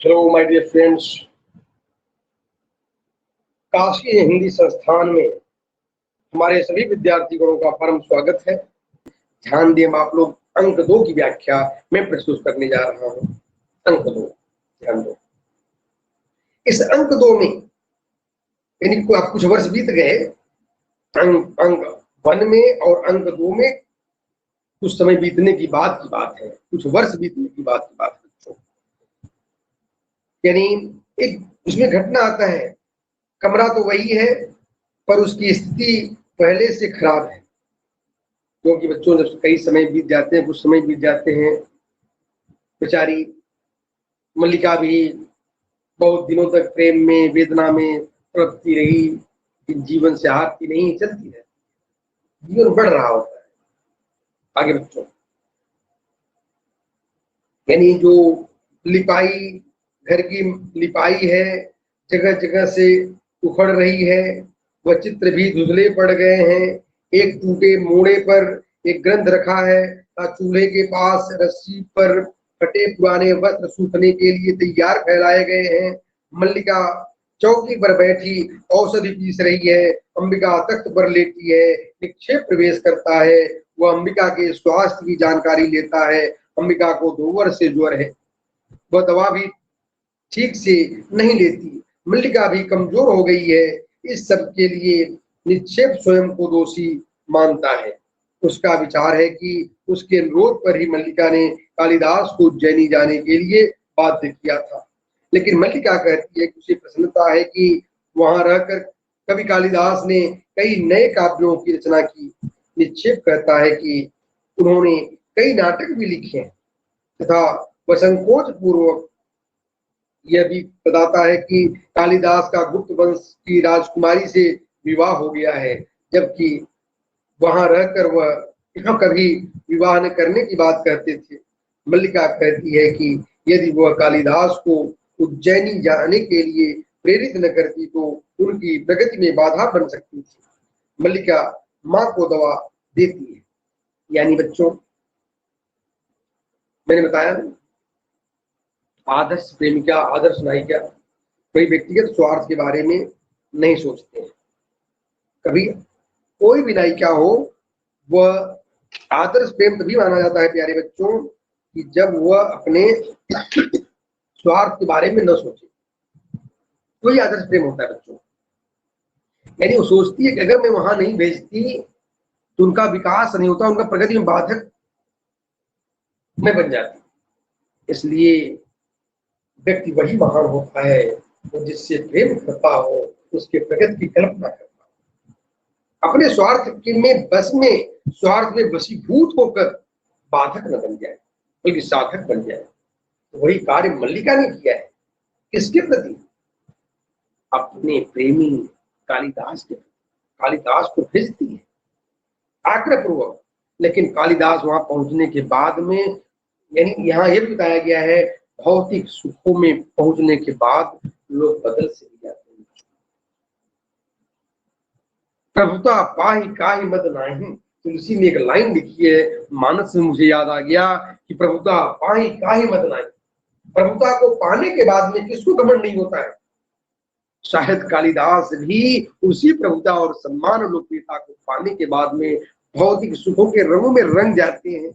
Hello my dear friends, Kashi Hindi Sansthan में हमारे सभी विद्यार्थीगणों का परम स्वागत है। ध्यान दें, आप लोग अंक 2 की व्याख्या मैं प्रस्तुत करने जा रहा हूँ। अंक 2, ध्यान दो। इस अंक 2 में यानी आप कुछ वर्ष बीत गए, अंक 1 में और अंक 2 में कुछ समय बीतने की बात है, कुछ वर्ष बीतने की बात है बच्चों। यानी एक उसमें घटना आता है, कमरा तो वही है पर उसकी स्थिति पहले से खराब है, क्योंकि बच्चों जब कई समय बीत जाते हैं, कुछ समय बीत जाते हैं, बेचारी मल्लिका भी बहुत दिनों तक प्रेम में, वेदना में तड़पती रही, जीवन से हारती नहीं, चलती है, जीवन बढ़ रहा होता है आगे बच्चों। यानी जो लिपाई, घर की लिपाई है, जगह जगह से उखड़ रही है, वह चित्र भी धुंधले पड़ गए हैं। एक टूटे मोड़े पर एक ग्रंथ रखा है, चूल्हे के पास रस्सी पर फटे पुराने वस्त्र सूखने के लिए तैयार फैलाए गए हैं। मल्लिका चौकी पर बैठी औषधि पीस रही है, अंबिका तख्त पर लेटी है। निक्षेप प्रवेश करता है, वह अंबिका के स्वास्थ्य की जानकारी लेता है। अंबिका को 2 वर्ष से ज्वर है, वह दवा भी ठीक से नहीं लेती, मल्लिका भी कमजोर हो गई है। इस सब के लिए निक्षेप स्वयं को दोषी मानता है। उसका विचार है कि उसके अनुरोध पर ही मल्लिका ने कालिदास को उज्जैनी जाने के लिए बाध्य किया था, लेकिन मल्लिका कहती है कि उसे प्रसन्नता है कि वहां रहकर कवि कालिदास ने कई नए काव्यों की रचना की। निक्षेप कहता है कि उन्होंने कई नाटक भी लिखे हैं तथा वह संकोच पूर्वक यह भी बताता है कि कालिदास का गुप्त वंश की राजकुमारी से विवाह हो गया है, जबकि वहां रहकर वह कभी विवाह न करने की बात कहते थे। मल्लिका कहती है कि यदि वह कालिदास को उज्जैनी जाने के लिए प्रेरित न करती तो उनकी प्रगति में बाधा बन सकती थी। मल्लिका माँ को दवा देती है। यानी बच्चों, मैंने बताया ना, आदर्श प्रेमिका, आदर्श नायिका कोई व्यक्तिगत स्वार्थ के बारे में नहीं सोचते हैं। कभी कोई भी नायिका हो, वह आदर्श प्रेम तभी माना जाता है प्यारे बच्चों कि जब वह अपने स्वार्थ के बारे में न सोचे, वही आदर्श प्रेम होता है बच्चों। यानी वो सोचती है कि अगर मैं वहां नहीं भेजती तो उनका विकास नहीं होता, उनका प्रगति में बाधक मैं बन जाती। इसलिए व्यक्ति वही महान होता है वो जिससे प्रेम करता हो, उसके प्रगति की कल्पना करता हो, अपने स्वार्थ के में बस में, स्वार्थ में वशीभूत होकर बाधक न बन जाए बल्कि साधक बन जाए। वही कार्य मल्लिका ने किया है। किसके प्रति? अपने प्रेमी कालिदास के। कालिदास को भेजती है आग्रह पूर्वक, लेकिन कालिदास वहां पहुंचने के बाद में, यानी यहाँ यह बताया गया है, भौतिक सुखों में पहुंचने के बाद लोग बदल से जाते हैं। प्रभुता पाहि काहि मद नाहि, तुलसी ने एक लाइन लिखी है, मानस में मुझे याद आ गया कि प्रभुता पाहि काहि मद नाहि। प्रभुता को पाने के बाद में किसको घमंड नहीं होता है? शायद कालिदास भी उसी प्रभुता और सम्मान लोकप्रियता को पाने के बाद में भौतिक सुखों के रंगों में रंग जाते हैं।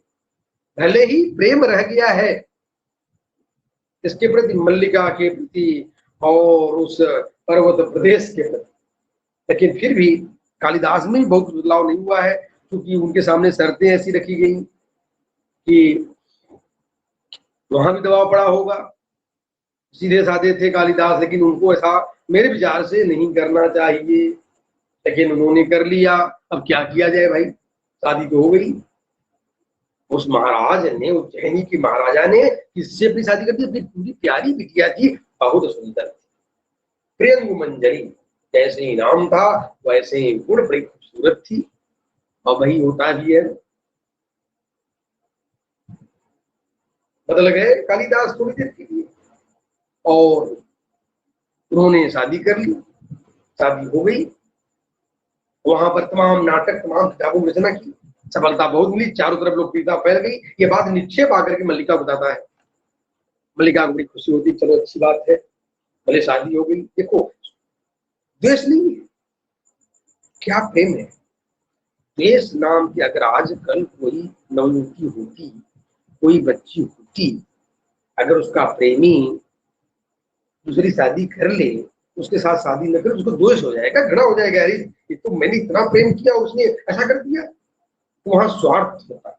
भले ही प्रेम रह गया है इसके प्रति, मल्लिका के प्रति और उस पर्वत प्रदेश के प्रति, लेकिन फिर भी कालिदास में भी बहुत बदलाव नहीं हुआ है, क्योंकि उनके सामने शर्तें ऐसी रखी गई कि वहां भी दबाव पड़ा होगा। सीधे साधे थे कालिदास, लेकिन उनको ऐसा मेरे विचार से नहीं करना चाहिए, लेकिन उन्होंने कर लिया। अब क्या किया जाए भाई, शादी तो हो गई। उस महाराज ने, उज्जैनी की महाराजा ने किससे अपनी शादी कर दी? अपनी पूरी प्यारी बिटिया थी, बहुत सुंदर थी, प्रियंगु मंजरी, जैसे ही नाम था वैसे ही गुण, बड़ी खूबसूरत थी। और वही होता भी है। बदल गए कालिदास थोड़ी देर के लिए और उन्होंने शादी कर ली, शादी हो गई। वहां पर तमाम नाटक, तमाम किताबों की रचना की, सफलता बहुत मिली, चारों तरफ लोकप्रियता फैल गई। ये बात निक्षेप आकर के मल्लिका बताता है। मल्लिका को बड़ी खुशी होती, चलो अच्छी बात है, भले शादी हो गई। देखो, द्वेष नहीं है, क्या प्रेम है। द्वेष नाम की अगर आजकल कोई नवयुवती होती, कोई बच्ची होती, अगर उसका प्रेमी दूसरी शादी कर ले, उसके साथ शादी न करे, उसको द्वेष हो जाएगा, घृणा हो जाएगा, अरे ये तो मैंने इतना प्रेम किया, उसने ऐसा कर दिया, तो वहां स्वार्थ होता।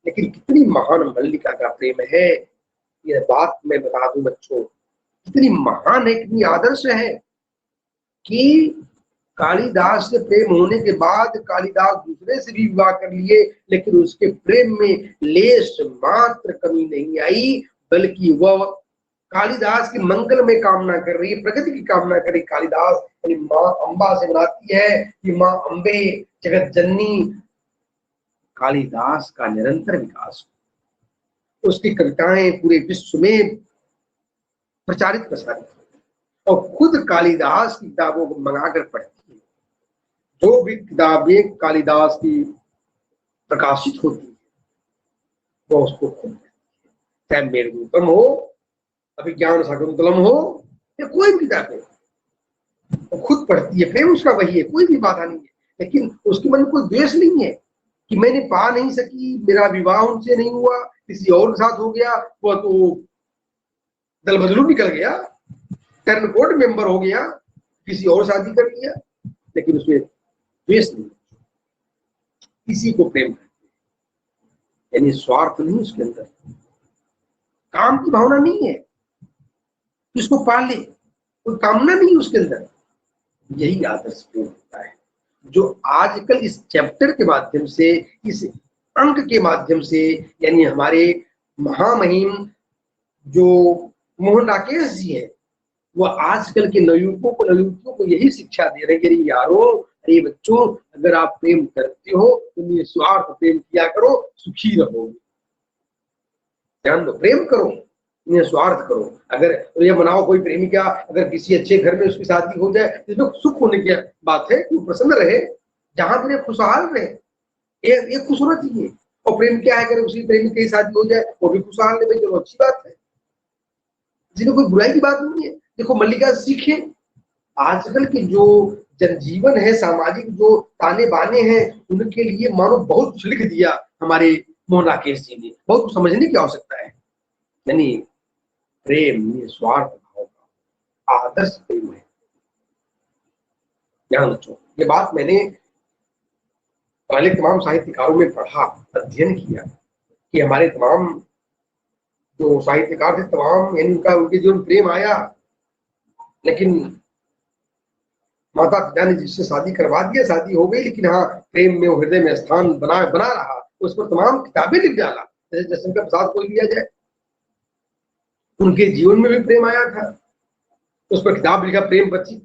लेकिन कितनी महान मल्लिका का प्रेम है, ये बात मैं बता दूं बच्चों, कितनी महान है, कितनी आदर्श है कि कालिदास से प्रेम होने के बाद कालिदास दूसरे से भी विवाह कर लिए, लेकिन उसके प्रेम में लेश मात्र कमी नहीं आई, बल्कि वह कालिदास की मंगल में कामना कर रही है, प्रगति की कामना कर रही। कालिदास यानी माँ अम्बा से बनाती है कि माँ अम्बे जगत जननी, कालिदास का निरंतर विकास, उसकी कविताएं पूरे विश्व में प्रचारित प्रसारित, और खुद कालिदास की किताबों को मंगाकर पढ़ती है। जो भी किताबें कालिदास की प्रकाशित होती है वो उसको खुद पढ़ती है, चाहे मेघदूतम हो, अभिज्ञान शाकुंतलम हो, या कोई भी किताबें, वो खुद पढ़ती है। प्रेम उसका वही है, कोई भी बाधा नहीं है। लेकिन उसके मन में कोई द्वेष नहीं है कि मैंने पा नहीं सकी, मेरा विवाह उनसे नहीं हुआ, किसी और के साथ हो गया, वह तो दल बदलू निकल गया, टर्न बोर्ड मेंबर हो गया, किसी और शादी कर लिया, लेकिन उसमें द्वेष नहीं, किसी को प्रेम करते, यानी स्वार्थ नहीं उसके अंदर, काम की भावना नहीं है, किसको पाले, कोई कामना नहीं उसके अंदर। यही आदर्श प्रेम होता है, जो आजकल इस चैप्टर के माध्यम से, इस अंक के माध्यम से, यानी हमारे महामहिम जो मोहन राकेश जी है, वो आजकल के नवयुवतियों को यही शिक्षा दे रहे हैं कि यारो, अरे बच्चों, अगर आप प्रेम करते हो तो निस्वार्थ प्रेम किया करो, सुखी रहोगे। ध्यान दो, प्रेम करो, निस्वार्थ करो। अगर ये बनाओ, कोई प्रेमिका अगर किसी अच्छे घर में उसकी शादी हो जाए, इसमें सुख होने की बात है, कि प्रसन्न रहे, जहां भी खुशहाल रहे, ये खुश होना चाहिए। और प्रेम क्या है, अगर उसी प्रेमी की शादी हो जाए वो भी खुशहाल रहे, चलो अच्छी बात है, जिन्हें कोई बुराई की बात नहीं है। देखो, मल्लिका सीखे, आजकल के जो जनजीवन है, सामाजिक जो ताने बाने हैं, उनके लिए मानो बहुत कुछ लिख दिया हमारे मोहन राकेश जी ने, बहुत कुछ समझने की आवश्यकता है। यानी प्रेम निस्वार्थ भाव का आदर्श प्रेम है। ध्यान रखो, ये बात मैंने पहले तमाम साहित्यकारों में पढ़ा, अध्ययन किया कि हमारे तमाम जो साहित्यकार थे, तमाम यानी उनके जीवन प्रेम आया, लेकिन माता पिता ने जिससे शादी करवा दिया, शादी हो गई, लेकिन हाँ, प्रेम में हृदय में स्थान बना रहा, उस पर तमाम किताबें लिख डाला। जैसे जयशंकर प्रसाद को लिया जाए, उनके जीवन में भी प्रेम आया था, उस पर किताब लिखा, प्रेम बची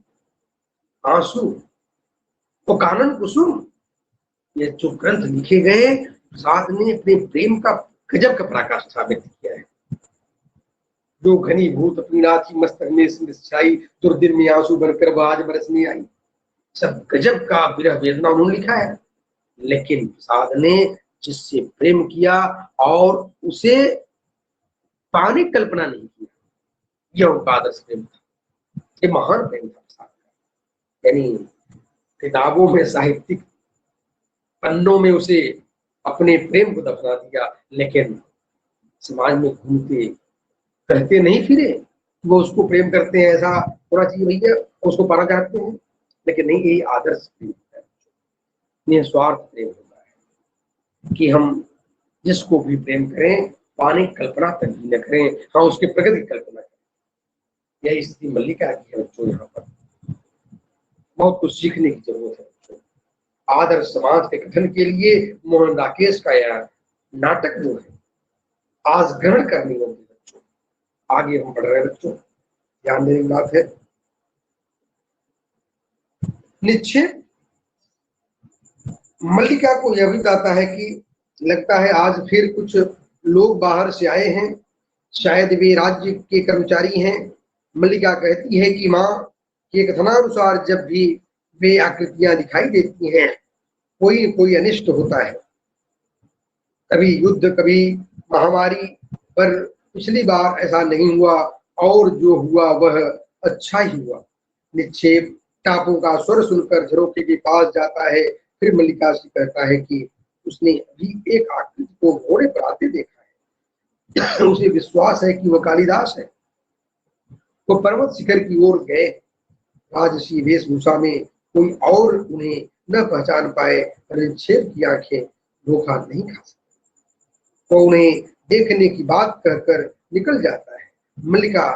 आंसू तो कानन कुसुम। ये जो ग्रंथ लिखे गए, प्रसाद ने अपने प्रेम का गजब का पराकाष्ठा स्थापित किया है। जो घनीभूत अपनी राशि मस्तक में छाई, दुर्दिन में आंसू बनकर वह आज बरसने आई, सब गजब का विरह वेदना उन्होंने लिखा है। लेकिन प्रसाद ने जिससे प्रेम किया और उसे पाने की कल्पना नहीं की, यह उनका आदर्श प्रेम था, ये महान प्रेम था प्रसाद का। यानी किताबों में, साहित्यिक पन्नों में उसे अपने प्रेम को दफना दिया, लेकिन समाज में घूमते कहते नहीं फिरे वो उसको प्रेम करते हैं, ऐसा होना चाहिए भैया, उसको पाना चाहते हैं, लेकिन नहीं, यही आदर्श प्रेम है, निस्वार्थ प्रेम होता है कि हम जिसको भी प्रेम करें, पाने की कल्पना कभी न करें, हाँ उसके प्रगति की कल्पना करें। यही स्थिति मल्लिका की है बच्चों। यहाँ पर बहुत कुछ सीखने की जरूरत है बच्चों। आदर्श समाज के गठन के लिए मोहन राकेश का यह नाटक जो है आज ग्रहण करनी होगी बच्चों। आगे हम बढ़ रहे हैं बच्चों, ध्यान देने की बात है। निश्चित मल्लिका को यह भी बताता है कि लगता है आज फिर कुछ लोग बाहर से आए हैं, शायद वे राज्य के कर्मचारी हैं। मल्लिका कहती है कि माँ के कथनानुसार जब भी वे आकृतियां दिखाई देती हैं, कोई न कोई अनिष्ट होता है, कभी युद्ध, कभी महामारी, पर पिछली बार ऐसा नहीं हुआ और जो हुआ वह अच्छा ही हुआ। निक्षेप टापू का स्वर सुनकर झरोखे के पास जाता है। फिर मल्लिका से कहता है कि उसने अभी एक आकृति को घोड़े पर आते देखा है। उसे विश्वास है कि वह कालिदास है। वो पर्वत शिखर की ओर गए। राजसी वेशभूषा में कोई और उन्हें न पहचान पाए, पर निक्षेप की आंखें धोखा नहीं खा सकती। वो उन्हें देखने की बात कहकर निकल जाता है। मल्लिका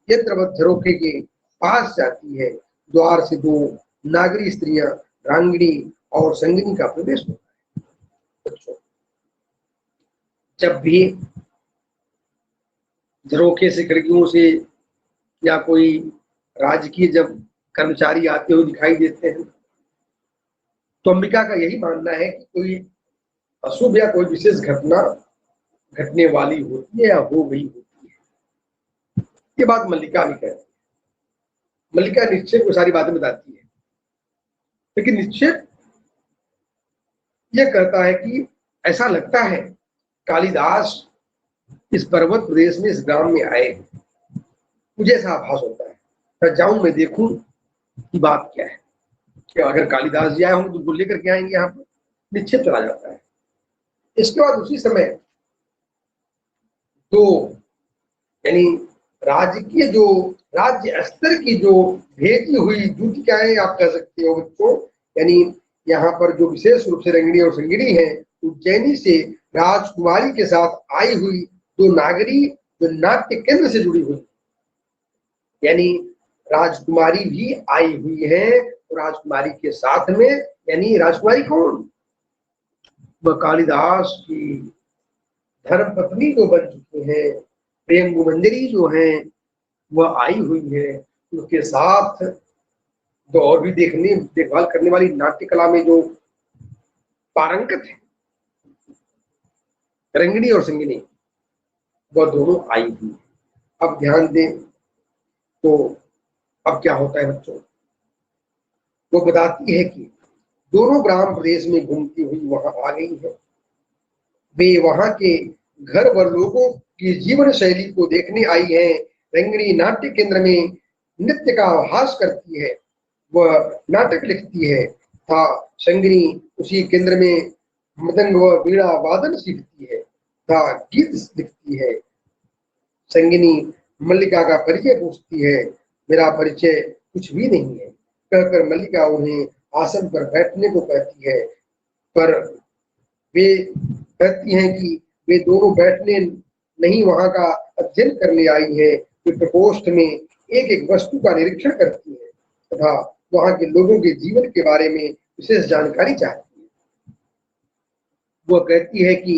यत्रवत झरोखे के पास जाती है। द्वार से दो नागरी स्त्रियां, रांगिणी और संगिनी का प्रवेश होता है। बच्चों, जब भी झरोखे से, खिड़कियों से या कोई राजकीय जब कर्मचारी आते हुए दिखाई देते हैं, तो अंबिका का यही मानना है कि कोई अशुभ या कोई विशेष घटना घटने वाली होती है या हो गई होती है। ये बात मल्लिका भी कहती है। मल्लिका निक्षेप को सारी बातें बताती है, लेकिन निक्षेप यह कहता है कि ऐसा लगता है कालिदास इस पर्वत प्रदेश में, इस ग्राम में आए। मुझे ऐसा आभास होता है। मैं जाऊं, मैं देखूं कि बात क्या है। कि अगर कालिदास जी आए होंगे तो उनको लेकर के आएंगे यहाँ पर। निक्षेप चला जाता है। इसके बाद उसी समय तो यानी राजकीय जो राज्य स्तर की जो भेजी हुई दूतिकाएं आप कह सकते हो बच्चों, यानी यहाँ पर जो विशेष रूप से रंगिणी और संगिनी है, उज्जैनी से राजकुमारी के साथ आई हुई दो नागरी जो नाट्य केंद्र से जुड़ी हुई, यानी राजकुमारी भी आई हुई है। तो राजकुमारी के साथ में, यानी राजकुमारी कौन? वह कालिदास की धर्म पत्नी जो बन चुकी है, प्रेम गुमंजरी जो है, वह आई हुई है। उसके साथ जो और भी देखभाल करने वाली नाट्य कला में जो पारंगत है, रंगिणी और संगिनी, वह दोनों आई हुई है। अब ध्यान दें तो अब क्या होता है बच्चों, वो बताती है कि दोनों ग्राम प्रदेश में घूमती हुई वहां आ गई है। वे वहां के घर व लोगों की जीवन शैली को देखने आई है। रंगिणी नाट्य केंद्र में नृत्य का अभ्यास करती है, वह नाटक लिखती है। था संगिनी उसी केंद्र में मृदंग व वीणा वादन सीखती है, था गीत लिखती है। संगिनी मल्लिका का परिचय पूछती है। मेरा परिचय कुछ भी नहीं है, कहकर मल्लिका उन्हें आसन पर बैठने को कहती है। पर वे कहती हैं कि वे दोनों बैठने नहीं, वहां का अध्ययन करने आई है। वे प्रकोष्ठ में एक एक वस्तु का निरीक्षण करती है तथा वहां के लोगों के जीवन के बारे में विशेष जानकारी चाहती है। वह कहती है कि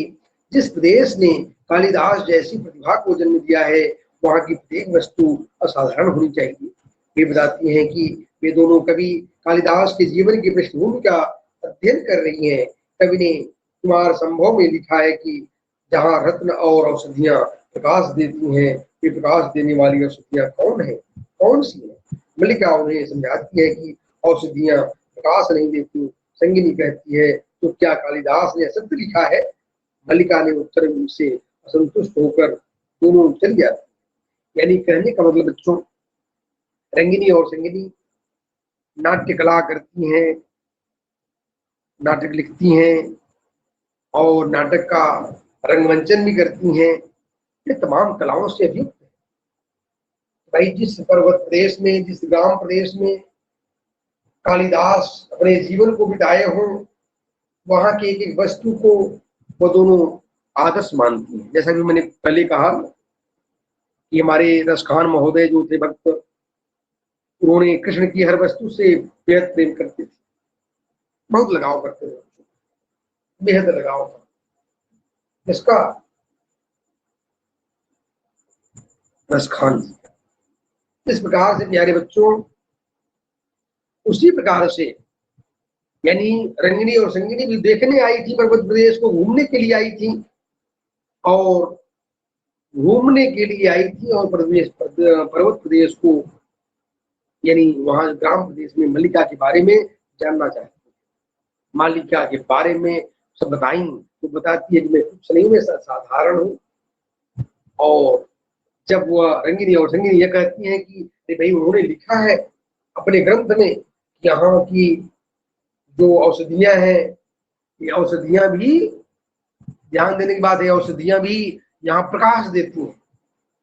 जिस प्रदेश ने कालिदास जैसी प्रतिभा को जन्म दिया है, वहां की प्रत्येक वस्तु असाधारण होनी चाहिए। वे बताती हैं कि वे दोनों कवि कालिदास के जीवन की पृष्ठभूमि का अध्ययन कर रही हैं। कवि ने कुमार संभव में लिखा है कि जहाँ रत्न और औषधियां प्रकाश देती हैं, ये प्रकाश देने वाली औषधियां कौन है, कौन सी है? मल्लिका उन्हें समझाती है कि औषधियां प्रकाश नहीं देती। संगिनी कहती है, तो क्या कालिदास ने असत्य लिखा है? मल्लिका ने उत्तर में से असंतुष्ट होकर दोनों चल जाती। यानी कहने का मतलब बच्चों, रंगिनी और संगिनी नाट्य कला करती हैं, नाटक लिखती हैं और नाटक का रंगमंचन भी करती हैं। ये तमाम कलाओं से अभियुक्त है। भाई, जिस पर्वत प्रदेश में, जिस ग्राम प्रदेश में कालिदास अपने जीवन को बिताए हों, वहां के एक एक वस्तु को वो दोनों आदर्श मानती हैं। जैसा कि मैंने पहले कहा कि हमारे रसखान महोदय जो थे भक्त, उन्होंने कृष्ण की हर वस्तु से बेहद प्रेम करते थे, बहुत लगाव करते थे, बेहद लगाव था इसका। रसखान इस प्रकार से प्यारे बच्चों, उसी प्रकार से यानी रंगिनी और संगिनी भी देखने आई थी, पर्वत प्रदेश को घूमने के लिए आई थी, और घूमने के लिए आई थी और पर्वत प्रदेश को यानी वहां ग्राम प्रदेश में मल्लिका के बारे में जानना चाहती है। मल्लिका के बारे में सब बताई तो बताती है कि मैं कुछ नहीं, मैं साधारण हूँ, और जब वह रंगिनी और संगिनी यह कहती हैं कि अरे भाई उन्होंने लिखा है अपने ग्रंथ में कि यहाँ की जो औषधियां हैं, ये औषधियां भी, ध्यान देने की बात है, औषधियां भी यहाँ प्रकाश देती हैं।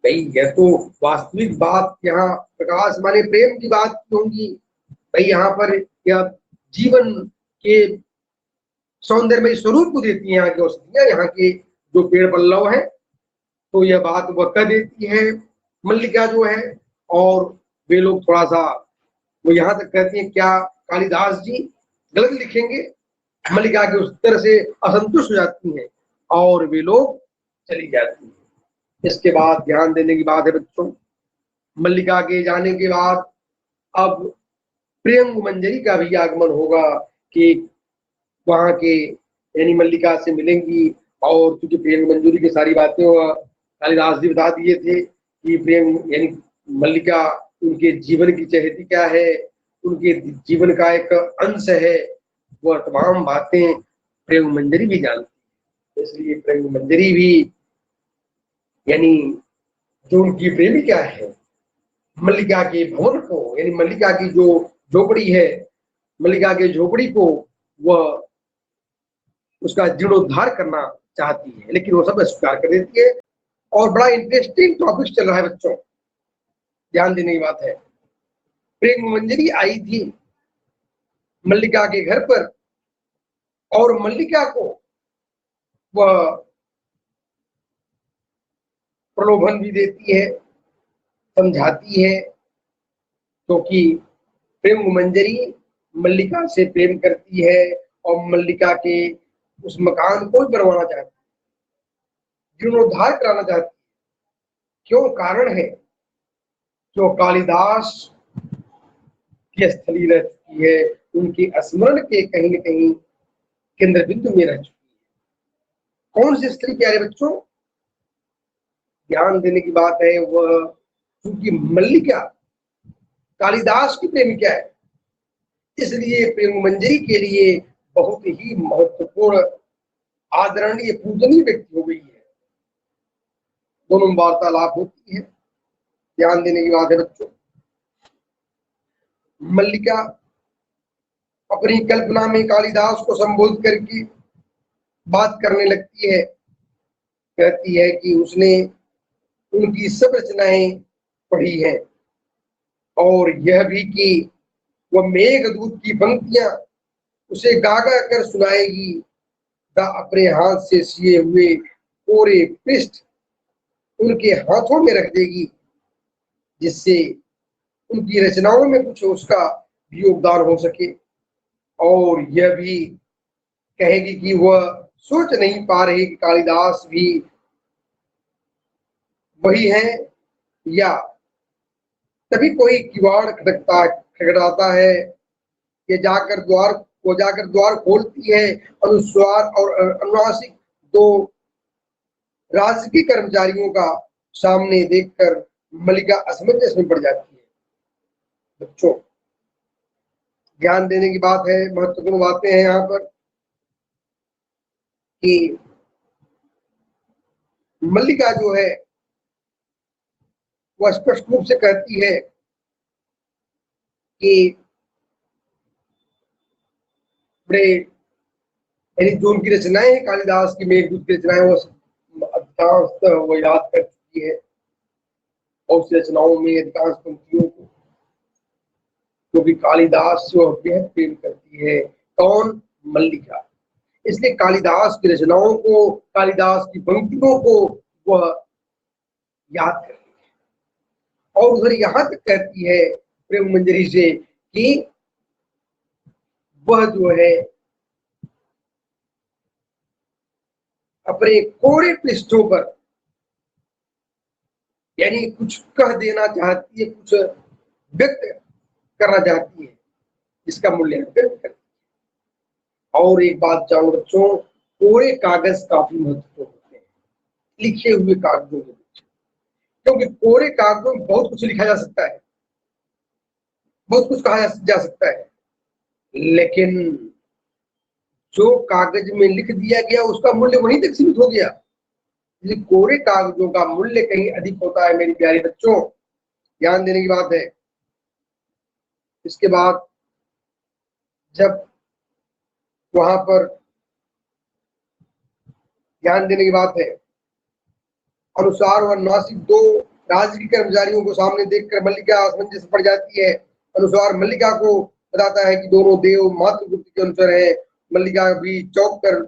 भाई यह तो वास्तविक बात, यहाँ प्रकाश माने प्रेम की बात होंगी। भाई यहाँ पर यह जीवन के सौंदर्यमय स्वरूप को देती है यहाँ की औषधियां, यहाँ के जो पेड़ पल्लव है। तो यह बात वह कह देती है मल्लिका जो है। और वे लोग थोड़ा सा वो यहाँ तक कहती हैं क्या कालिदास जी गलत लिखेंगे, मल्लिका के उस तरह से असंतुष्ट हो जाती हैं और वे लोग चली जाती हैं। इसके बाद ध्यान देने की बात है बच्चों, मल्लिका के जाने के बाद अब प्रियंग मंजरी का भी आगमन होगा कि वहां के यानी मल्लिका से मिलेंगी। और क्योंकि प्रियंग मंजूरी की सारी बातें कालिदास जी बता दिए थे कि प्रियंग यानी मल्लिका उनके जीवन की चहेती क्या है, उनके जीवन का एक अंश है, वह तमाम बातें प्रियंग मंजरी भी जानती है। इसलिए प्रियंग मंजरी भी यानी जो उनकी प्रेमिका है, मल्लिका के भवन को यानी मल्लिका की जो झोपड़ी है, मल्लिका के झोपड़ी को वह उसका जीर्णोद्धार करना चाहती है, लेकिन वो सब स्वीकार कर देती है। और बड़ा इंटरेस्टिंग टॉपिक चल रहा है बच्चों, ध्यान देने की बात है। प्रेम मंजरी आई थी मल्लिका के घर पर और मल्लिका को वह प्रलोभन भी देती है, समझाती है, क्योंकि प्रेम मंजरी मल्लिका से प्रेम करती है और मल्लिका के उस मकान को भी बनवाना चाहती है, जीर्णोद्धार कराना चाहती है। क्यों? कारण है जो कालिदास की स्थली रह चुकी है, उनके स्मरण के कहीं न कहीं केंद्र बिंदु में रह चुकी है। कौन सी स्त्री प्यारे बच्चों? ध्यान देने की बात है वह, क्योंकि मल्लिका कालिदास की प्रेमिका है, इसलिए प्रेम मंजरी के लिए बहुत ही महत्वपूर्ण, आदरणीय, पूजनीय व्यक्ति हो गई है। दोनों वार्तालाप होती है। ध्यान देने की बात है बच्चों, मल्लिका अपनी कल्पना में कालिदास को संबोधित करके बात करने लगती है, कहती है कि उसने उनकी सब रचनाएं पढ़ी हैं और यह भी कि वह मेघदूत की पंक्तियां उसे गा गा कर सुनाएगी, दा अपने हाथ से सिए हुए कोरे पृष्ठ उनके हाथों में रख देगी, जिससे उनकी रचनाओं में कुछ उसका भी योगदान हो सके। और यह भी कहेगी कि वह सोच नहीं पा रही कि कालिदास भी वही है, या तभी कोई किवाड़ खटखटाता है, ये जाकर द्वार खोलती है। अनुस्वार और अनुनासिक दो राजकीय कर्मचारियों का सामने देखकर मल्लिका असमंजस में पड़ जाती है। बच्चों ध्यान देने की बात है, महत्वपूर्ण बातें हैं यहाँ पर कि मल्लिका जो है वह स्पष्ट रूप से कहती है कि बड़े यानी जो उनकी रचनाएं हैं कालिदास की, मेघदूत की रचनाएं, वो अधिकांश वो याद कर चुकी है और उस रचनाओं में अधिकांश पंक्तियों को, क्योंकि कालिदास से वह बेहद प्रेम करती है। कौन? मल्लिका। इसलिए कालिदास की रचनाओं को, कालिदास की पंक्तियों को वह याद करती है और उधर यहाँ तक कहती है प्रेम मंजरी से कि वह जो है अपने कोरे पृष्ठों पर यानी कुछ कह देना चाहती है, कुछ व्यक्त करना चाहती है, जिसका मूल्यांकन करती है। और एक बात जानो बच्चों, कोरे कागज काफी महत्वपूर्ण होते हैं लिखे हुए कागजों के बीच, क्योंकि कोरे कागजों में बहुत कुछ लिखा जा सकता है, बहुत कुछ कहा जा सकता है, लेकिन जो कागज में लिख दिया गया उसका मूल्य वहीं तक सीमित हो गया। कोरे कागजों का मूल्य कहीं अधिक होता है मेरी प्यारे बच्चों, ध्यान देने की बात है। इसके बाद जब वहां पर ध्यान देने की बात है, अनुसार और अनुनासिक दो राजकीय कर्मचारियों को सामने देखकर मल्लिका असमंजस पड़ जाती है। अनुसार मल्लिका को बताता है कि दोनों देव मातृगुप्त के अनुसार है। मल्लिका भी चौंक कर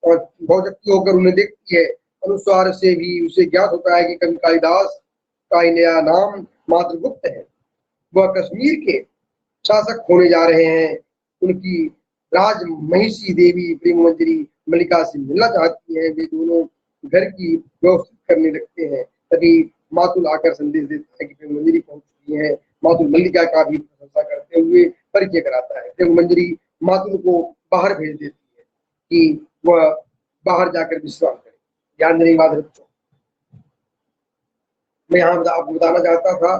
और भौचक्की होकर उन्हें देखती है। अनुसार से भी उसे ज्ञात होता है कि कवि कालिदास का नया नाम मातृगुप्त है। वह कश्मीर के शासक होने जा रहे हैं। उनकी राज महिषी देवी प्रेम मंजरी मल्लिका से मिलना चाहती है। वे दोनों घर की व्यवस्थित करने लगते हैं। तभी मातुल आकर संदेश देता है कि प्रेम मंजरी पहुंच चुकी है। मातुल मल्लिका का भी प्रशंसा करते हुए परिचय कराता है। प्रेम मंजरी मातुल को बाहर भेज देती है कि वह बाहर जाकर विश्राम करे। ध्यान देने की बात है बच्चों, मैं यहाँ आपको बताना चाहता था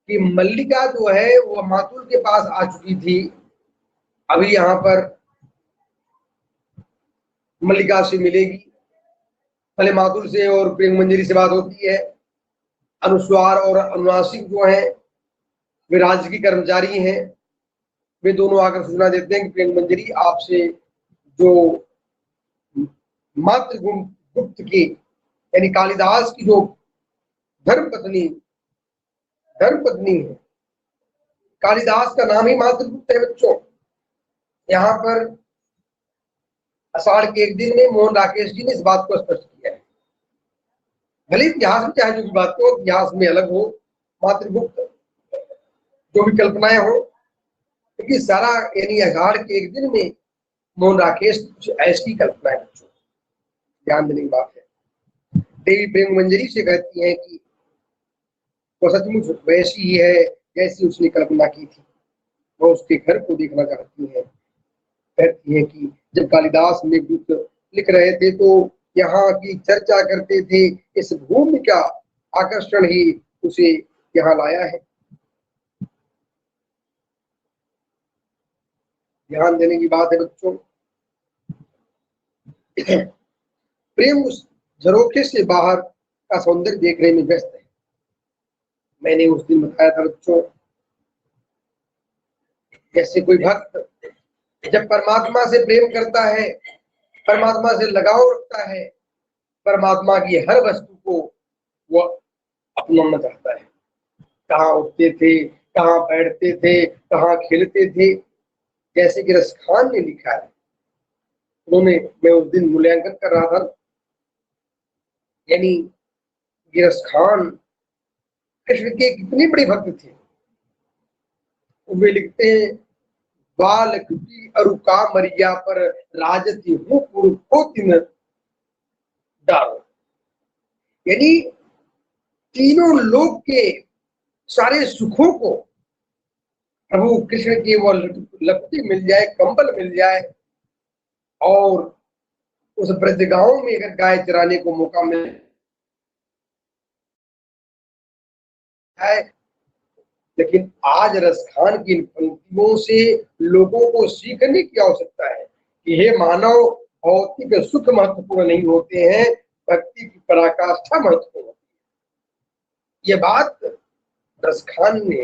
कि मल्लिका जो है वो मातुल के पास आ चुकी थी। अभी यहाँ पर मल्लिका से मिलेगी, पहले मातुल से और प्रेम मंजरी से बात होती है। अनुस्वार और अनुनासिक जो है वे राज्य की कर्मचारी हैं। वे दोनों आकर सूचना देते हैं कि प्रेम मंजरी आपसे जो मातृ गुप्त की यानी कालिदास की जो धर्म पत्नी है, कालिदास का नाम ही मातृगुप्त है बच्चों। यहाँ पर आषाढ़ के एक दिन में मोहन राकेश जी ने इस बात को स्पष्ट किया है। भले इतिहास में चाहे जो भी बात हो, इतिहास में अलग हो, मातृगुप्त जो भी कल्पनाएं हो, क्योंकि सारा यानी आषाढ़ के एक दिन में मोहन राकेश कुछ ऐसी कल्पना है बच्चों, ध्यान देने की बात है। देवी प्रेम मंजरी से कहती है कि वो सचमुच वैसी ही है जैसी उसने कल्पना की थी। वो उसके घर को देखना चाहती है। कहती है कि जब कालिदास मेघदूत लिख रहे थे तो यहाँ की चर्चा करते थे। इस भूमि का आकर्षण ही उसे यहाँ लाया है। ध्यान देने की बात है बच्चों, प्रेम उस झरोखे से बाहर का सौंदर्य देखने में व्यस्त है। मैंने उस दिन बताया था बच्चों, जैसे कोई भक्त जब परमात्मा से प्रेम करता है, परमात्मा से लगाव रखता है, परमात्मा की हर वस्तु को वो अपनाना चाहता है। कहाँ उठते थे, कहाँ बैठते थे, कहाँ खेलते थे, जैसे कि रसखान ने लिखा है। उन्होंने, मैं उस दिन मूल्यांकन कर रहा था, यानी गिरस खान कृष्ण के कितने बड़े भक्त थे। वे लिखते हैं, बाल कुटी अरुका मरिया पर राजती हूँ को दिन डालो। यानी तीनों लोक के सारे सुखों को प्रभु कृष्ण की वो लपटी मिल जाए, कंबल मिल जाए, और उस ब्रज गांव में अगर गाय चराने को मौका मिल जाए। लेकिन आज रसखान की इन पंक्तियों से लोगों को सीखने की आवश्यकता है कि हे मानव, भौतिक सुख महत्वपूर्ण नहीं होते हैं, भक्ति की पराकाष्ठा महत्वपूर्ण होती है। यह बात रसखान ने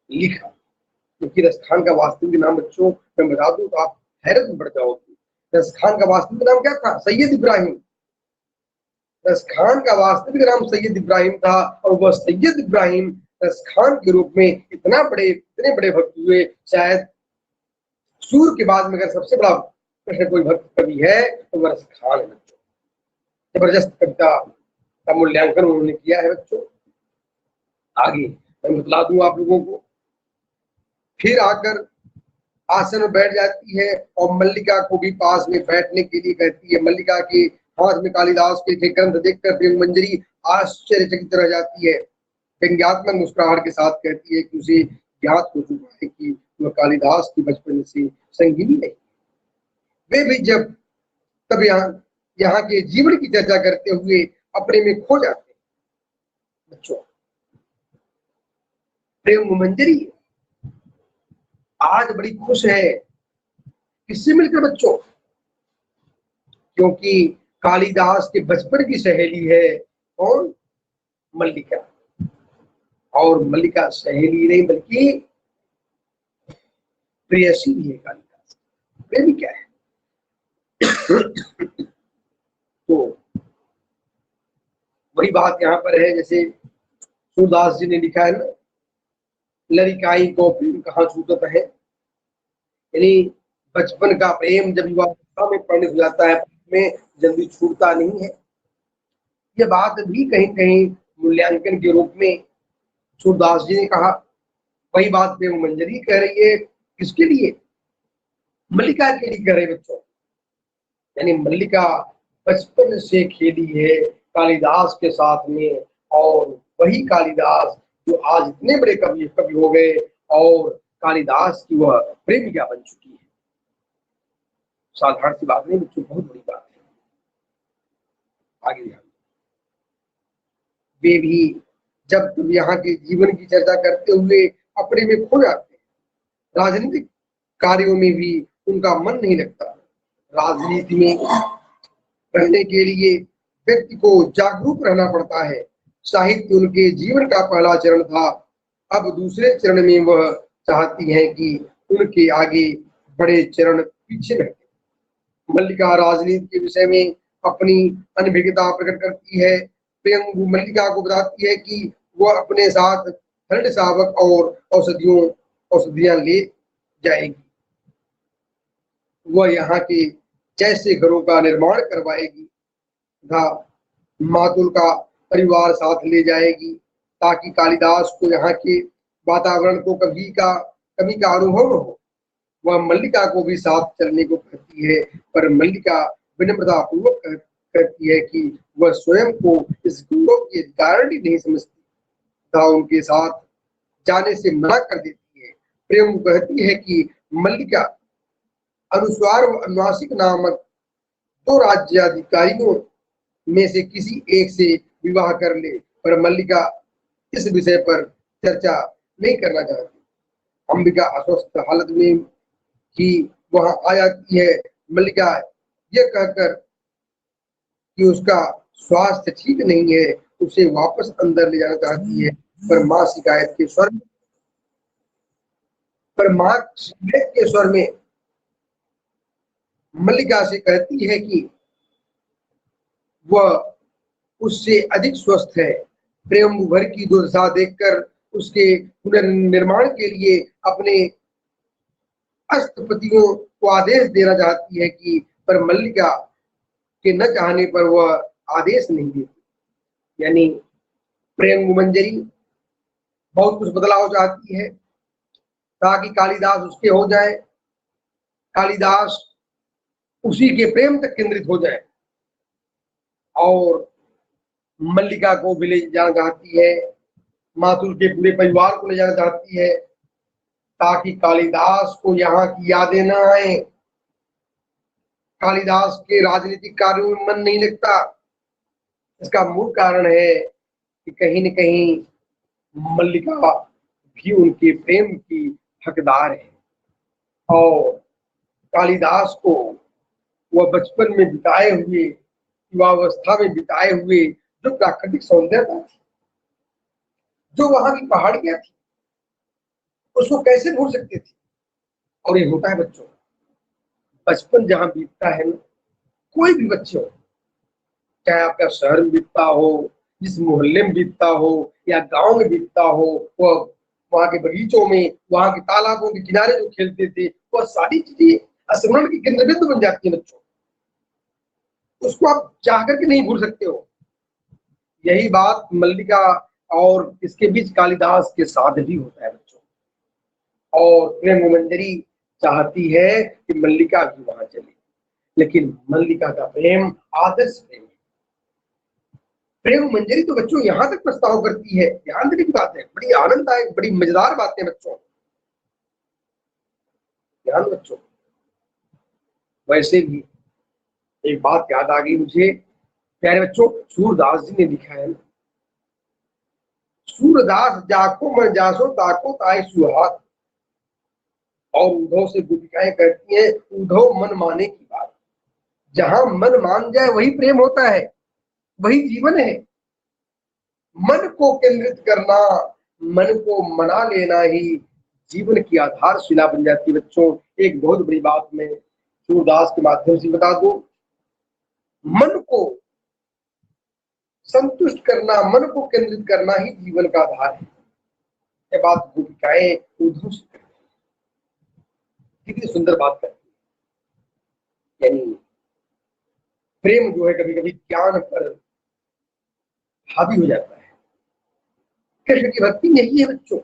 लिखा, क्योंकि रसखान का वास्तविक नाम बच्चों मैं बता दूं तो आप हैरत में पड़ जाओगे। रसखान का वास्तविक नाम क्या था? सैयद इब्राहिम। रसखान का वास्तविक नाम सैयद इब्राहिम था, और वह सैयद इब्राहिम रसखान के रूप में इतने बड़े भक्त हुए। शायद सूर के बाद में अगर सबसे बड़ा कृष्ण कोई भक्त कवि है तो वह रसखान है बच्चों। जबरदस्त कविता का मूल्यांकन उन्होंने किया है बच्चों। आगे मैं बतला दूं आप लोगों को। फिर आकर आसन में बैठ जाती है और मल्लिका को भी पास में बैठने के लिए कहती है। मल्लिका के हाथ में कालिदास के ग्रंथ देखकर प्रेम मंजरी आश्चर्यचकित रह जाती है। व्यंग्यात्मक मुस्कुराहट के साथ कहती है कि उसे ज्ञात हो चुका है कि वह कालिदास की बचपन से संगिनी नहीं। वे भी जब तब यहाँ के जीवन की चर्चा करते हुए अपने में खो जाते हैं बच्चों। प्रेम मंजरी आज बड़ी खुश है, किससे मिलकर बच्चों? क्योंकि कालिदास के बचपन की सहेली है कौन? मल्लिका। और मल्लिका सहेली नहीं बल्कि प्रेयसी भी है कालिदास। प्रेमी क्या है? तो वही बात यहाँ पर है, जैसे सूरदास जी ने लिखा है ना, लड़िकाई को प्रेम कहाँ छूटत है। यानी बचपन का प्रेम जब युवावस्था में परिणत हो जाता है में जल्दी छूटता नहीं है। ये बात भी कहीं कहीं मूल्यांकन के रूप में सूरदास जी ने कहा। वही बात प्रेम मंजरी कह रही है, किसके लिए? मल्लिका के लिए कह रहे बच्चों। यानी मल्लिका बचपन से खेली है कालिदास के साथ में, और वही कालिदास जो आज इतने बड़े कवि हो गए, और कालिदास की वह प्रेमिका बन चुकी है। साधारण सी बात नहीं बच्चों, बहुत बड़ी बात है। आगे ध्यान, वे भी जब तुम यहाँ के जीवन की चर्चा करते हुए अपने में खो जाते हैं। राजनीतिक कार्यों में भी उनका मन नहीं लगता। राजनीति में रहने के लिए व्यक्ति को जागरूक रहना पड़ता है। साहित्य उनके जीवन का पहला चरण था। अब दूसरे चरण में वह चाहती हैं कि उनके आगे बड़े चरण पीछे रहते। मल्लिका राजनीति के विषय में अपनी अनभिज्ञता प्रकट करती है। प्रेम मल्लिका को बताती है कि वह अपने साथ हरित शावक और औषधियां ले जाएगी। वह यहाँ के जैसे घरों का निर्माण करवाएगी तथा मातुल का परिवार साथ ले जाएगी, ताकि कालिदास को यहाँ के वातावरण को कभी का अनुभव न हो। वह मल्लिका को भी साथ चलने को कहती है, पर मल्लिका विनम्रता पूर्वक कहती है कि वह स्वयं को इस गौरव की अधिकारिणी नहीं समझती तथा उनके साथ जाने से मना कर देती है। प्रेम कहती है कि मल्लिका अनुस्वार व अनुनासिक नामक दो राज्याधिकारियों में से किसी एक से विवाह कर ले, पर मल्लिका इस विषय पर चर्चा नहीं करना चाहती। अंबिका अस्वस्थ हालत में ही वहां आ जाती है। मल्लिका यह कहकर कि उसका स्वास्थ्य ठीक नहीं है, उसे वापस अंदर ले जाना चाहती है, पर मां शिकायत के स्वर में मल्लिका से कहती है कि वह उससे अधिक स्वस्थ है। प्रेम भर की दुर्दशा देखकर उसके पुनर्निर्माण के लिए अपने अष्टपतियों को आदेश देना चाहती है कि, पर मल्लिका के न चाहने पर वह आदेश नहीं देती। यानी प्रेम मंजरी बहुत कुछ बदलाव चाहती है ताकि कालिदास उसके हो जाए, कालिदास उसी के प्रेम तक केंद्रित हो जाए, और मल्लिका को भी ले जाना चाहती है, मातुल के पूरे परिवार को ले जाना चाहती है, ताकि कालिदास को यहाँ की यादें न आए। कालिदास के राजनीतिक कार्यों में मन नहीं लगता। इसका मूल कारण है कि कहीं न कहीं मल्लिका भी उनके प्रेम की हकदार है, और कालिदास को वह बचपन में बिताए हुए, युवावस्था में बिताए हुए जो प्राकृतिक सौंदर्यता थी, जो वहां की पहाड़ियां थी, उसको कैसे भूल सकते थे। और ये होता है बच्चों, बचपन जहां बीतता है ना, कोई भी बच्चे हो, चाहे आपका शहर में बीतता हो, जिस मोहल्ले में बीतता हो, या गांव में बीतता हो, वह वहां के बगीचों में, वहां के तालाबों के किनारे जो खेलते थे, वह सारी चीजें स्मरण की केंद्र बिंदु बन जाती है बच्चों। उसको आप चाह करके नहीं भूल सकते हो। यही बात मल्लिका और इसके बीच कालिदास के साथ भी होता है बच्चों। और प्रेम मंजरी चाहती है कि मल्लिका भी वहां चले, लेकिन मल्लिका का प्रेम आदर्श प्रेम है। प्रेम मंजरी तो बच्चों यहां तक प्रस्ताव करती है, ध्यान देने की बात है, बड़ी आनंददायक, बड़ी मजेदार बातें बच्चों, ध्यान बच्चों। वैसे भी एक बात याद आ गई मुझे, प्यारे बच्चों, सूरदास जी ने लिखा है, सूरदास जाको मन जासो ताको ताई सुहाग। और उद्धव से गोपिकाएं कहती हैं, उद्धव मन माने की बात, जहां मन मान जाए वही प्रेम होता है, वही जीवन है। मन को केंद्रित करना, मन को मना लेना ही जीवन की आधारशिला बन जाती है। बच्चों, एक बहुत बड़ी बात मैं सूरदास के माध्यम से बता दूं, मन को संतुष्ट करना, मन को केंद्रित करना ही जीवन का आधार है। ये बात भूमिकाएं उद्धव से करती हैं। कितनी सुंदर बात करती है। यानी प्रेम जो है कभी कभी ज्ञान पर हावी हो जाता है। कृष्ण की भक्ति नहीं है बच्चों,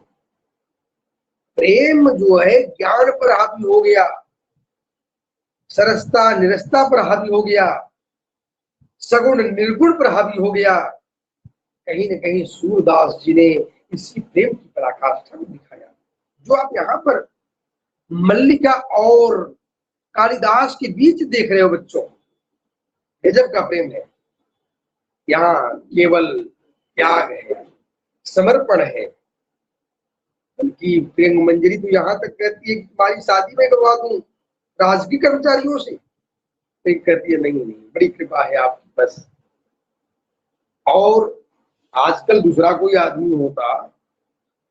प्रेम जो है ज्ञान पर हावी हो गया, सरसता निरस्ता पर हावी हो गया, सगुण निर्गुण पर हावी हो गया। कहीं न कहीं सूरदास जी ने इसी प्रेम की पराकाष्ठा में दिखाया। जो आप यहाँ पर मल्लिका और कालिदास के बीच देख रहे हो बच्चों, गजब का प्रेम है। यहाँ केवल त्याग है, समर्पण है। बल्कि प्रेम मंजरी तो यहाँ तक कहती है कि तुम्हारी शादी में करवा दूं राजकीय कर्मचारियों से, तो कहती है नहीं नहीं, बड़ी कृपा है आपकी बस। और आजकल दूसरा कोई आदमी होता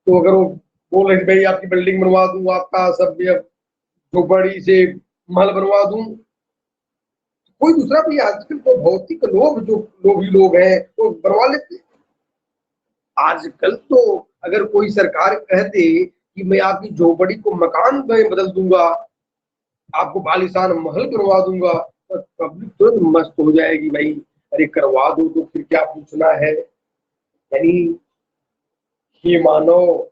तो अगर वो बोल रहे भाई आपकी बिल्डिंग बनवा दूं, आपका सब झोपड़ी से महल बनवा दूं, कोई दूसरा भी आजकल तो भौतिक लोभ जो लोभी लोग हैं वो बनवा लेते हैं। आजकल तो अगर कोई सरकार कह दे कि मैं आपकी झोपड़ी को मकान में बदल दूंगा, आपको बालिशान महल करवा दूंगा, तो पब्लिक तुरंत मस्त हो जाएगी, भाई अरे करवा दो तो फिर क्या पूछना है। यानी ये मानो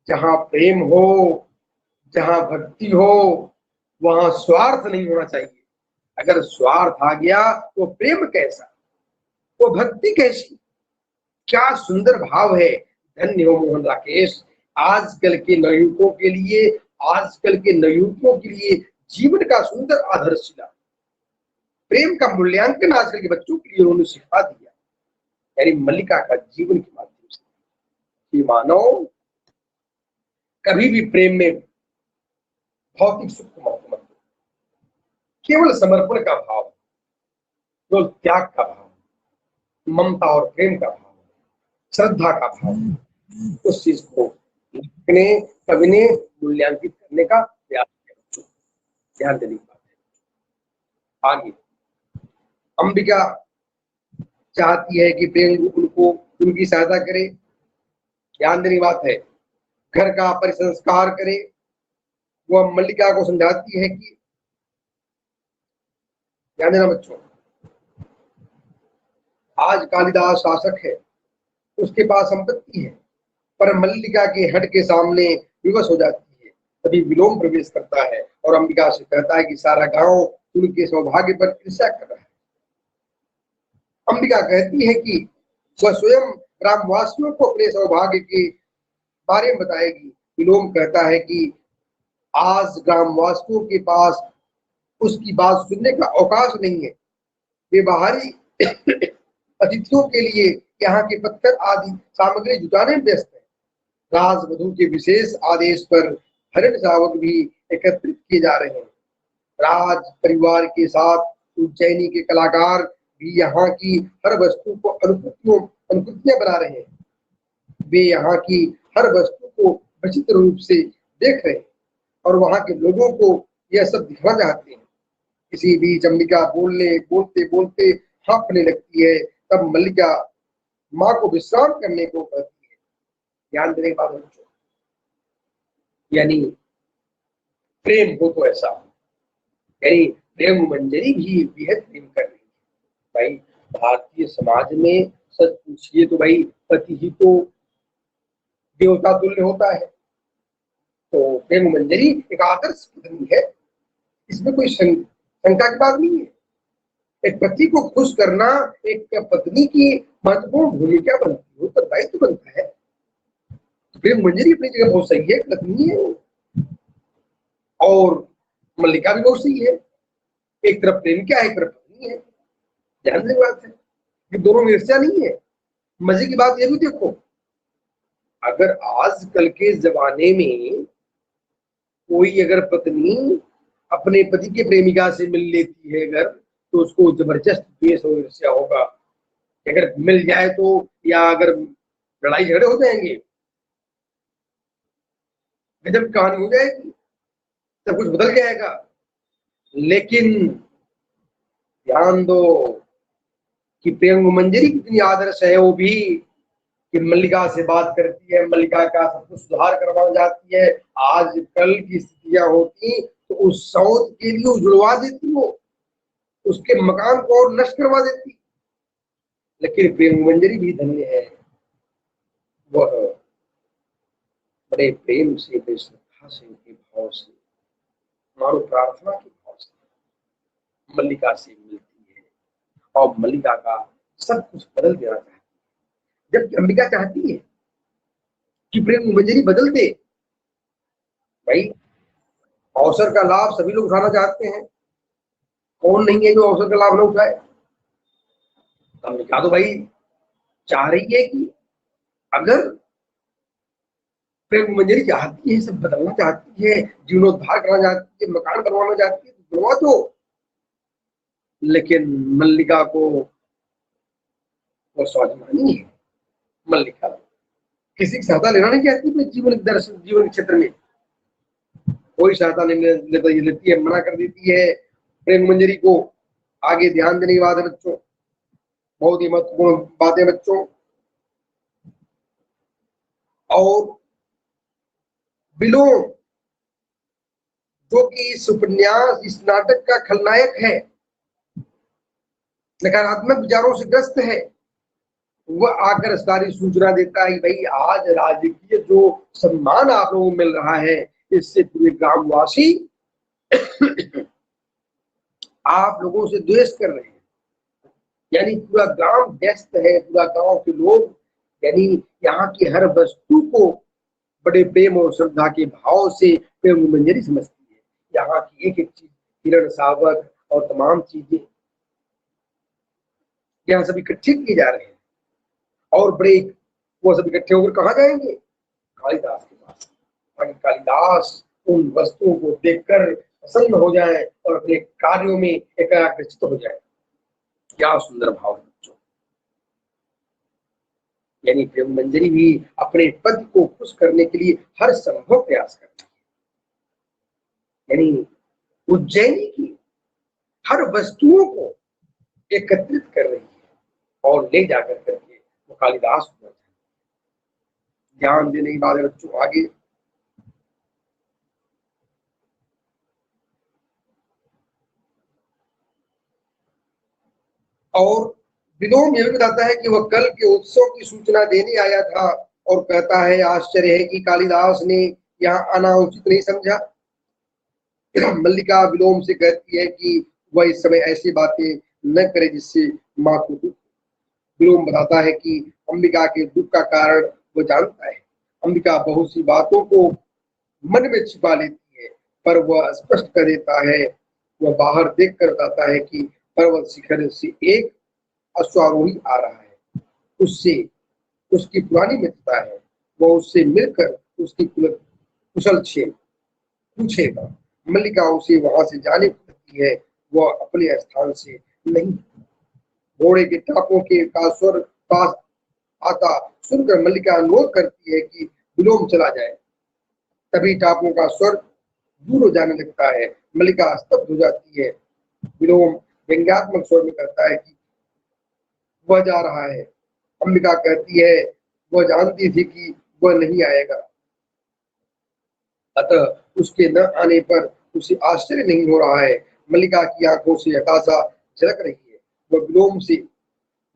जहां प्रेम हो, जहां भक्ति हो, वहां स्वार्थ नहीं होना चाहिए। अगर स्वार्थ आ गया तो प्रेम कैसा, वो भक्ति कैसी। क्या सुंदर भाव है। धन्य हो मोहन राकेश, आजकल के नवयुवकों के लिए, आजकल के नवयुवकों के लिए जीवन का सुंदर आदर्शिला, प्रेम का मूल्यांकन आजकल के बच्चों के लिए उन्होंने सिखा दिया। यानी मल्लिका का जीवन के माध्यम से मानो कभी भी प्रेम में भौतिक सुख को महत्व मत दो, केवल समर्पण का भाव, केवल त्याग का भाव, ममता और प्रेम का भाव, श्रद्धा का भाव, उस चीज को लिखने कवि ने मूल्यांकित करने का प्रयास किया। ध्यान देने की बात है। आगे अंबिका चाहती है कि प्रेम उनको उनकी सहायता करे। ध्यान देने की बात है। घर का परिसंस्कार करे। वह मल्लिका को समझाती है कि ध्यान देना बच्चों, आज कालिदास शासक है, उसके पास संपत्ति है, पर मल्लिका के हट के सामने विवश हो जाती है। तभी विलोम प्रवेश करता है और अंबिका से कहता है कि सारा गांव उनके सौभाग्य पर ईर्ष्या कर रहा है। अंबिका कहती है कि वह स्वयं ग्रामवासियों को अपने सौभाग्य के बारे में बताएगी। विलोम कहता है कि आज ग्रामवासियों के पास उसकी बात सुनने का अवकाश नहीं है। वे बाहरी अतिथियों के लिए यहाँ के पत्थर आदि सामग्री जुटाने में व्यस्त है। राजवधु के विशेष आदेश पर हरिण शावक भी एकत्रित किए जा रहे हैं। राज परिवार के साथ उज्जैनी के कलाकार भी यहाँ की हर वस्तु को अनुकृतियां बना रहे हैं। वे यहाँ की हर वस्तु को विचित्र रूप से देख रहे हैं और वहाँ के लोगों को यह सब दिखाना चाहते हैं। इसी बीच अंबिका बोलते बोलते हाँफने लगती है। तब मल्लिका माँ को विश्राम करने को कहती है। ध्यान देने के बाद बच्चों, यानी प्रेम हो तो ऐसा हो। यानी प्रेम मंजरी भी बेहद प्रेम कर रही है। भाई भारतीय समाज में सच पूछिए तो भाई पति ही तो देवता तुल्य होता है। तो प्रेम मंजरी एक आदर्श पत्नी है, इसमें कोई शंका की बात नहीं है। एक पति को खुश करना एक पत्नी की महत्वपूर्ण भूमिका बनती है, उत्तरदायित्व बनता है। तो प्रेम मंजरी अपनी जगह बहुत सही है, पत्नी है, और मल्लिका भी बहुत सही है। एक तरफ प्रेमिका है, एक तरफ पत्नी है। ध्यान देने की बात है कि दोनों में ईर्ष्या नहीं है। मजे की बात ये भी देखो, अगर आजकल के जमाने में कोई अगर पत्नी अपने पति के प्रेमिका से मिल लेती है अगर, तो उसको जबरदस्त द्वेष और ईर्ष्या होगा। अगर मिल जाए तो, या अगर लड़ाई झगड़े हो जाएंगे, गजब कहानी हो जाएगी, सब कुछ बदल जाएगा। लेकिन ध्यान दो कि प्रियंगु मंजरी कितनी आदर्श है वो भी, कि मल्लिका से बात करती है, मल्लिका का सब कुछ सुधार करवाना चाहती है। आज कल की स्थितियां होती तो उस सौत के लिए उजड़वा देती, वो उसके मकान को और नष्ट करवा देती। लेकिन प्रियंगु मंजरी भी धन्य है, वह बड़े प्रेम से, बड़े श्रद्धा से, उनके भाव से, मानो प्रार्थना के भाव से मल्लिका से मिलती है और मल्लिका का सब कुछ बदल देना चाहती है। जबकि अंबिका चाहती है कि प्रेम मंजरी बदल दे। भाई, अवसर का लाभ सभी लोग उठाना चाहते हैं, कौन नहीं है जो अवसर का लाभ न उठाए। अंबिका तो भाई चाह रही है कि अगर प्रेम मंजरी चाहती है, सब बदलना चाहती है, जीर्णोद्धार करना चाहती है, मकान बनवाना चाहती है, तो बनवा दो। लेकिन मल्लिका को वो स्वाभिमानी है। मल्लिका किसी की सहायता लेना नहीं चाहती अपने जीवन दर्शन, जीवन क्षेत्र में कोई सहायता नहीं लेती है, मना कर देती है प्रेम मंजरी को। आगे ध्यान देने की बात है बच्चों, बहुत ही महत्वपूर्ण बात है बच्चों। और विलोम जो कि इस उपन्यास, इस नाटक का खलनायक है, नकारात्मक विचारों से ग्रस्त है, वह आकर सारी सूचना देता है कि भाई आज राजकीय जो सम्मान आप लोगों को मिल रहा है, इससे पूरे ग्रामवासी आप लोगों से द्वेष कर रहे हैं। यानी पूरा गांव व्यस्त है, पूरा गांव के लोग यानी यहाँ की हर वस्तु को बड़े प्रेम और श्रद्धा के भाव से प्रेम मंजरी समझती है। यहाँ की एक एक चीज, हिरण शावक और तमाम चीजें यहाँ सब इकट्ठे किए जा रहे हैं। और बड़े वो सब इकट्ठे होकर कहाँ जाएंगे? कालिदास के पास, ताकि कालिदास उन वस्तुओं को देखकर प्रसन्न हो जाए और अपने कार्यों में एकाग्रचित हो जाए। क्या सुंदर भाव है बच्चों। यानी प्रेम मंजरी भी अपने पति को खुश करने के लिए हर संभव प्रयास करती है। यानी उज्जैनी की हर वस्तुओं को एकत्रित कर रही है और ले जाकर करके वो कालिदास को ध्यान देने की बात है बच्चों। आगे और विलोम यह भी बताता है कि वह कल के उत्सव की सूचना देने आया था और कहता है आश्चर्य है कि कालिदास ने यहाँ आना उचित नहीं समझा। मल्लिका विलोम से कहती है कि वह इस समय ऐसी बातें न करे जिससे माँ को दुख। विलोम बताता है कि अंबिका के दुख का कारण वो जानता है। अंबिका बहुत सी बातों को मन में छिपा लेती है, पर वह स्पष्ट कर देता है। वह बाहर देखकर बताता है कि पर्वत शिखर से एक अश्वारोही आ रहा है, उससे उसकी पुरानी मित्रता है, वह उससे मिलकर उसकी कुशल क्षेम पूछेगा। मल्लिका उसे वहां से जाने को कहती है, वह अपने स्थान से नहीं। घोड़े के टापों के का स्वर पास आता सुनकर मल्लिका अनुरोध करती है कि विलोम चला जाए। तभी टापों का स्वर दूर हो जाने लगता है। मल्लिका स्तब्ध हो जाती है। विलोम व्यंग्यात्मक स्वर में कहता है कि वह जा रहा है। अंबिका कहती है वह जानती थी कि वह नहीं आएगा, अतः उसके न आने पर उसे आश्चर्य नहीं हो रहा है। मल्लिका की आंखों से हताशा झलक रही है। वह विलोम से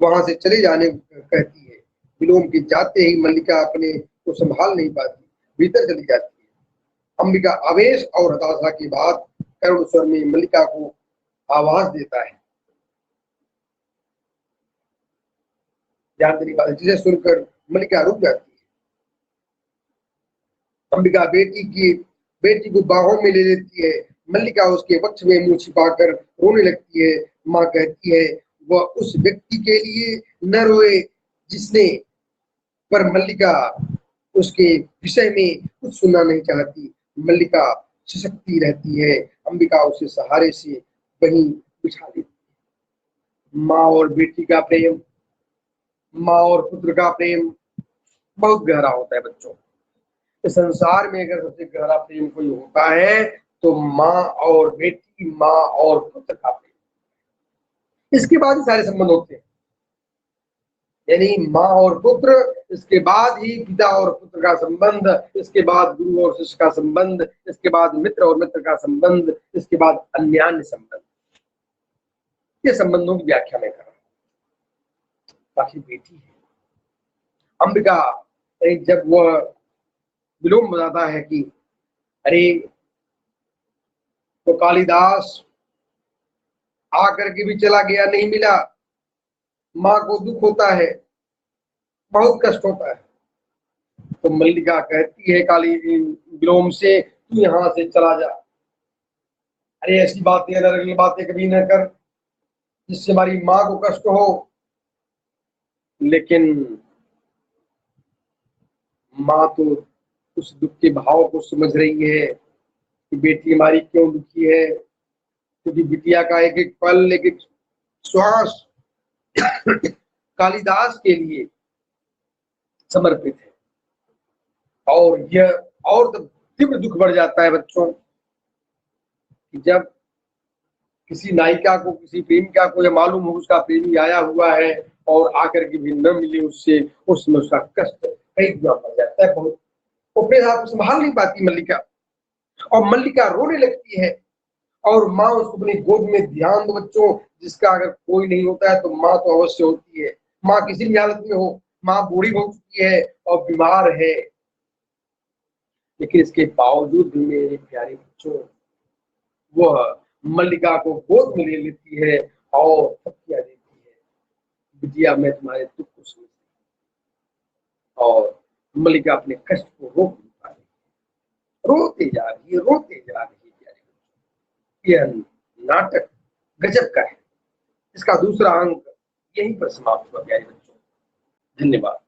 वहां से चले जाने कहती है। विलोम के जाते ही मल्लिका अपने को संभाल नहीं पाती, भीतर चली जाती है। अंबिका आवेश और हताशा की बात करुण स्वर में मल्लिका को आवाज देता है। ध्यान देने वाले जिसे सुनकर मल्लिका रुक जाती है। अंबिका बेटी को बाहों में ले लेती है। मल्लिका उसके वक्ष में मुंह छिपाकर रोने लगती है। माँ कहती है वह उस व्यक्ति के लिए न रोए जिसने, पर मल्लिका उसके विषय में कुछ सुनना नहीं चाहती। मल्लिका सशक्ति रहती है। अंबिका उसे सहारे से वहीं बिठा देती है। माँ और बेटी का प्रेम, माँ और पुत्र का प्रेम बहुत गहरा होता है बच्चों। इस संसार में अगर सबसे गहरा प्रेम कोई होता है तो माँ और बेटी, माँ और पुत्र का प्रेम। इसके बाद ही सारे संबंध होते हैं, यानी माँ और पुत्र, इसके बाद ही पिता और पुत्र का संबंध, इसके बाद गुरु और शिष्य का संबंध, इसके बाद मित्र और मित्र का संबंध, इसके बाद अन्यान्य संबंध। ये संबंधों की व्याख्या मैं कर रहा हूं। बाकी बेटी है अंबिका, जब वह विलोम बताता है कि अरे तो कालिदास आकर के भी चला गया, नहीं मिला, माँ को दुख होता है, बहुत कष्ट होता है। तो मल्लिका कहती है काली विलोम से, तू यहाँ से चला जा, अरे ऐसी बातें, अगली बातें कभी न कर जिससे हमारी माँ को कष्ट हो। लेकिन माँ तो उस दुख के भाव को समझ रही है कि बेटी हमारी क्यों दुखी है, क्योंकि बिटिया का एक एक पल, एक एक श्वास कालिदास के लिए समर्पित है। और यह और तीव्र दुख बढ़ जाता है बच्चों कि जब किसी नायिका को, किसी प्रेमिका को यह मालूम हो उसका प्रेमी आया हुआ है और आकर के भी न मिले उससे, उसमें उसका कष्ट कई गुना बढ़ जाता है। बहुत वो अपने आप को संभाल नहीं पाती मल्लिका, और मल्लिका रोने लगती है और माँ उसको अपनी गोद में, ध्यान दो बच्चों, जिसका अगर कोई नहीं होता है तो माँ तो अवश्य होती है। माँ किसी भी हालत में हो, माँ बूढ़ी हो चुकी है और बीमार है, लेकिन इसके बावजूद भी मेरे प्यारे बच्चों वह मल्लिका को गोद में ले लेती है और थपकियां देती है, बिटिया मैं तुम्हारे दुख को समझती हूँ। और मल्लिका अपने कष्ट को रोक नहीं पा रही, रोते जा रही है, रोते जा रही है प्यारे बच्चों। यह नाटक गजब का है। इसका दूसरा अंक यहीं पर समाप्त हुआ प्यारे बच्चों। धन्यवाद।